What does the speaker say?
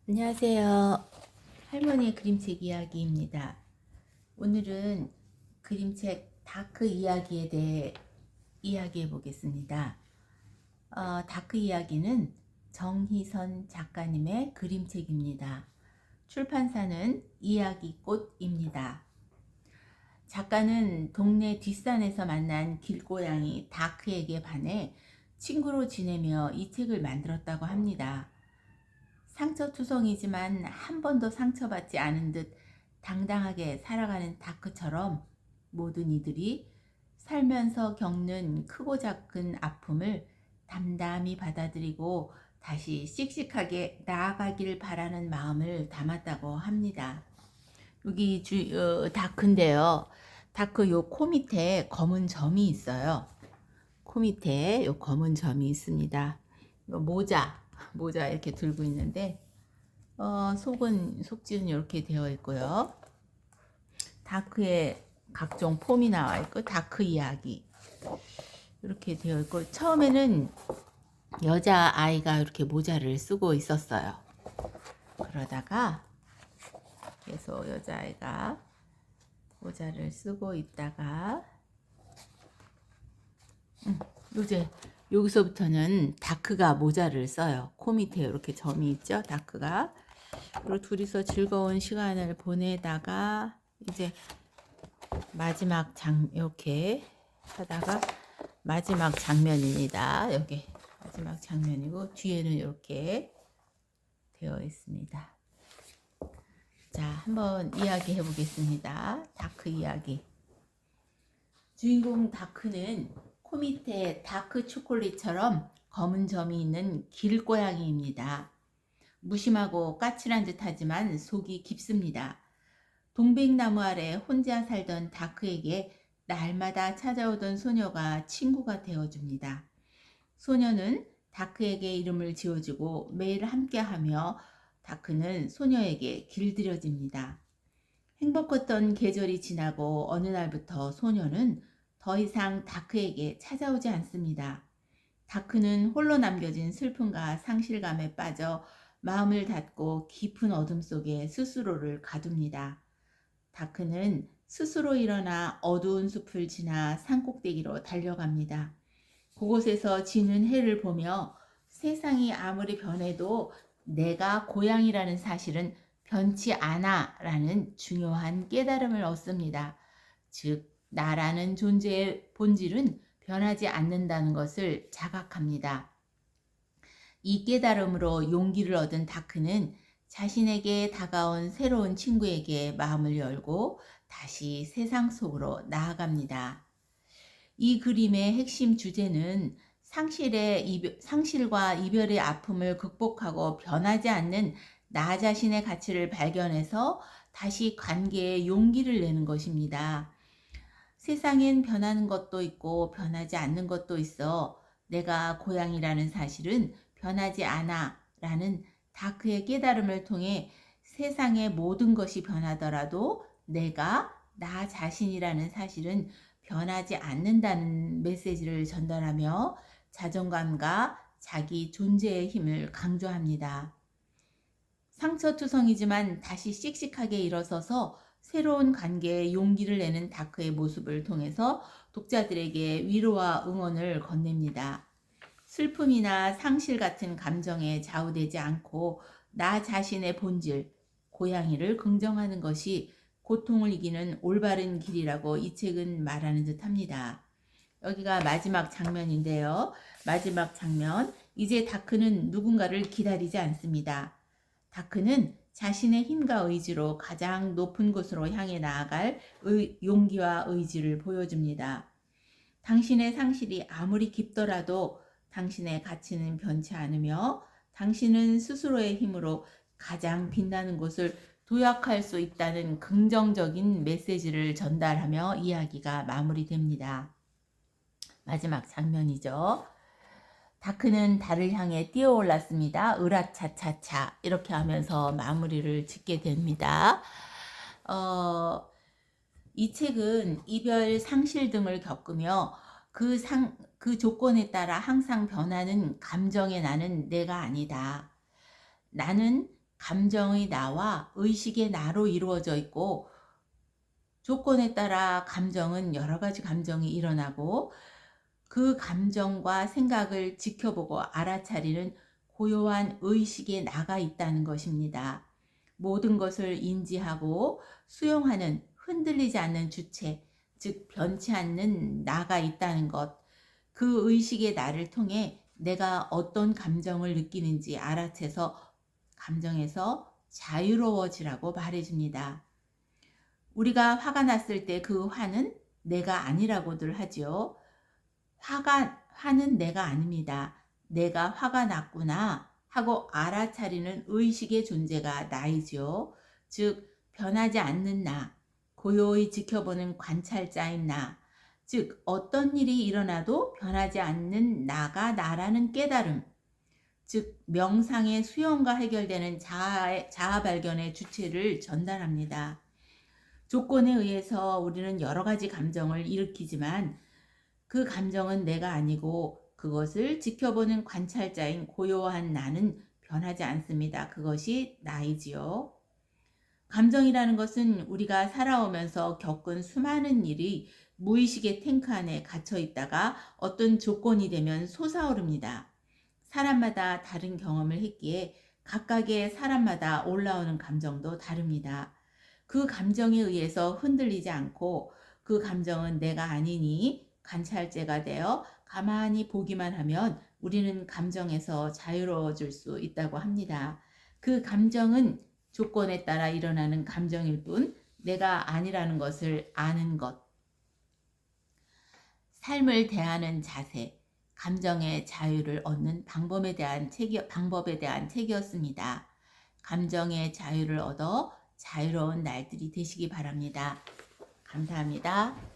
안녕하세요. 할머니의 그림책 이야기입니다. 오늘은 그림책 다크 이야기에 대해 이야기해 보겠습니다. 다크 이야기는 정희선 작가님의 그림책입니다. 출판사는 이야기꽃입니다. 작가는 동네 뒷산에서 만난 길고양이 다크에게 반해 친구로 지내며 이 책을 만들었다고 합니다. 상처투성이지만 한 번도 상처받지 않은 듯 당당하게 살아가는 다크처럼 모든 이들이 살면서 겪는 크고 작은 아픔을 담담히 받아들이고 다시 씩씩하게 나아가길 바라는 마음을 담았다고 합니다. 여기 다크인데요. 다크 요 코 밑에 검은 점이 있어요. 코 밑에 요 검은 점이 있습니다. 요 모자 이렇게 들고 있는데 속지는 이렇게 되어 있고요. 다크에 각종 폼이 나와 있고 다크 이야기 이렇게 되어 있고, 처음에는 여자 아이가 이렇게 모자를 쓰고 있었어요. 그러다가 계속 여자 아이가 모자를 쓰고 있다가 이제 여기서부터는 다크가 모자를 써요. 코 밑에 이렇게 점이 있죠, 다크가. 그리고 둘이서 즐거운 시간을 보내다가 이제 이렇게 하다가 마지막 장면입니다. 여기 마지막 장면이고 뒤에는 이렇게 되어 있습니다. 자, 한번 이야기 해보겠습니다. 다크 이야기. 주인공 다크는 코 밑에 다크 초콜릿처럼 검은 점이 있는 길고양이입니다. 무심하고 까칠한 듯하지만 속이 깊습니다. 동백나무 아래 혼자 살던 다크에게 날마다 찾아오던 소녀가 친구가 되어줍니다. 소녀는 다크에게 이름을 지어주고 매일 함께하며 다크는 소녀에게 길들여집니다. 행복했던 계절이 지나고 어느 날부터 소녀는 더 이상 다크에게 찾아오지 않습니다. 다크는 홀로 남겨진 슬픔과 상실감에 빠져 마음을 닫고 깊은 어둠 속에 스스로를 가둡니다. 다크는 스스로 일어나 어두운 숲을 지나 산꼭대기로 달려갑니다. 그곳에서 지는 해를 보며 세상이 아무리 변해도 내가 고향이라는 사실은 변치 않아 라는 중요한 깨달음을 얻습니다. 즉, 나라는 존재의 본질은 변하지 않는다는 것을 자각합니다. 이 깨달음으로 용기를 얻은 다크는 자신에게 다가온 새로운 친구에게 마음을 열고 다시 세상 속으로 나아갑니다. 이 그림의 핵심 주제는 상실과 이별의 아픔을 극복하고 변하지 않는 나 자신의 가치를 발견해서 다시 관계에 용기를 내는 것입니다. 세상엔 변하는 것도 있고 변하지 않는 것도 있어 내가 고향이라는 사실은 변하지 않아 라는 다크의 깨달음을 통해 세상의 모든 것이 변하더라도 내가 나 자신이라는 사실은 변하지 않는다는 메시지를 전달하며 자존감과 자기 존재의 힘을 강조합니다. 상처투성이지만 다시 씩씩하게 일어서서 새로운 관계에 용기를 내는 다크의 모습을 통해서 독자들에게 위로와 응원을 건넵니다. 슬픔이나 상실 같은 감정에 좌우되지 않고 나 자신의 본질, 고양이를 긍정하는 것이 고통을 이기는 올바른 길이라고 이 책은 말하는 듯 합니다. 여기가 마지막 장면인데요. 마지막 장면, 이제 다크는 누군가를 기다리지 않습니다. 다크는 자신의 힘과 의지로 가장 높은 곳으로 향해 나아갈 용기와 의지를 보여줍니다. 당신의 상실이 아무리 깊더라도 당신의 가치는 변치 않으며 당신은 스스로의 힘으로 가장 빛나는 곳을 도약할 수 있다는 긍정적인 메시지를 전달하며 이야기가 마무리됩니다. 마지막 장면이죠. 다크는 달을 향해 뛰어올랐습니다. 으라차차차 이렇게 하면서 마무리를 짓게 됩니다. 이 책은 이별, 상실 등을 겪으며 그 조건에 따라 항상 변하는 감정의 나는 내가 아니다. 나는 감정의 나와 의식의 나로 이루어져 있고, 조건에 따라 감정은 여러 가지 감정이 일어나고, 그 감정과 생각을 지켜보고 알아차리는 고요한 의식의 나가 있다는 것입니다. 모든 것을 인지하고 수용하는 흔들리지 않는 주체, 즉 변치 않는 나가 있다는 것, 그 의식의 나를 통해 내가 어떤 감정을 느끼는지 알아채서 감정에서 자유로워지라고 말해줍니다. 우리가 화가 났을 때 그 화는 내가 아니라고들 하지요. 화는 내가 아닙니다. 내가 화가 났구나 하고 알아차리는 의식의 존재가 나이지요. 즉 변하지 않는 나, 고요히 지켜보는 관찰자인 나, 즉 어떤 일이 일어나도 변하지 않는 나가 나라는 깨달음, 즉 명상의 수용과 해결되는 자아 발견의 주체를 전달합니다. 조건에 의해서 우리는 여러 가지 감정을 일으키지만 그 감정은 내가 아니고 그것을 지켜보는 관찰자인 고요한 나는 변하지 않습니다. 그것이 나이지요. 감정이라는 것은 우리가 살아오면서 겪은 수많은 일이 무의식의 탱크 안에 갇혀 있다가 어떤 조건이 되면 솟아오릅니다. 사람마다 다른 경험을 했기에 각각의 사람마다 올라오는 감정도 다릅니다. 그 감정에 의해서 흔들리지 않고 그 감정은 내가 아니니 관찰제가 되어 가만히 보기만 하면 우리는 감정에서 자유로워질 수 있다고 합니다. 그 감정은 조건에 따라 일어나는 감정일 뿐 내가 아니라는 것을 아는 것. 삶을 대하는 자세, 감정의 자유를 얻는 방법에 대한 책이었습니다. 감정의 자유를 얻어 자유로운 날들이 되시기 바랍니다. 감사합니다.